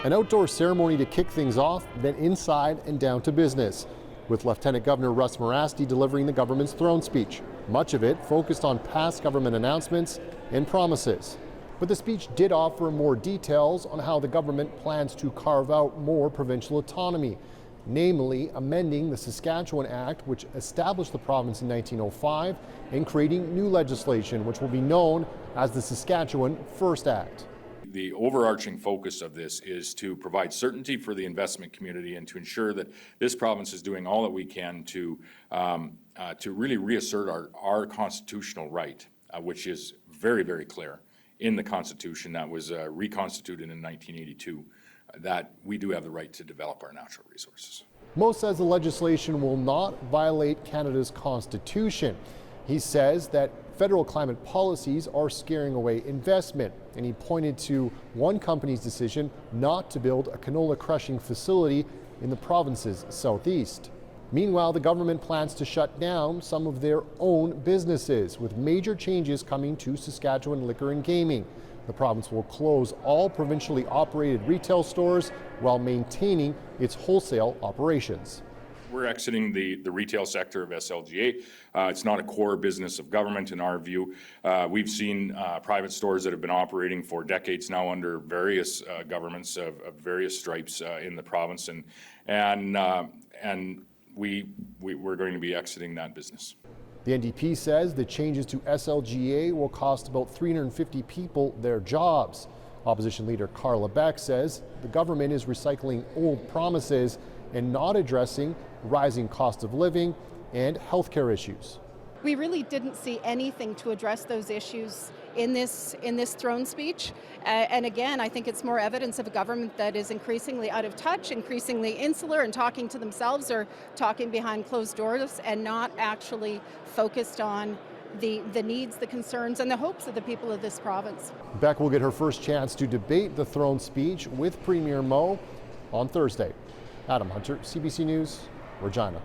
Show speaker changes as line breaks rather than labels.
An outdoor ceremony to kick things off, then inside and down to business, with Lieutenant Governor Russ Morasti delivering the government's throne speech. Much of it focused on past government announcements and promises. But the speech did offer more details on how the government plans to carve out more provincial autonomy, namely amending the Saskatchewan Act, which established the province in 1905, and creating new legislation, which will be known as the Saskatchewan First Act.
The overarching focus of this is to provide certainty for the investment community and to ensure that this province is doing all that we can to really reassert our constitutional right, which is very, very clear in the Constitution that was reconstituted in 1982, that we do have the right to develop our natural resources.
Moe says the legislation will not violate Canada's Constitution. He says that federal climate policies are scaring away investment, and he pointed to one company's decision not to build a canola crushing facility in the province's southeast. Meanwhile, the government plans to shut down some of their own businesses, with major changes coming to Saskatchewan liquor and gaming. The province will close all provincially operated retail stores while maintaining its wholesale operations.
We're exiting the retail sector of SLGA. It's not a core business of government in our view. We've seen private stores that have been operating for decades now under various governments of various stripes in the province, and we're going to be exiting that business.
The NDP says the changes to SLGA will cost about 350 people their jobs. Opposition leader Carla Beck says the government is recycling old promises and not addressing rising cost of living and healthcare issues.
We really didn't see anything to address those issues in this throne speech. And again, I think it's more evidence of a government that is increasingly out of touch, increasingly insular and talking to themselves or talking behind closed doors and not actually focused on the needs, the concerns, and the hopes of the people of this province.
Beck will get her first chance to debate the throne speech with Premier Moe on Thursday. Adam Hunter, CBC News, Regina.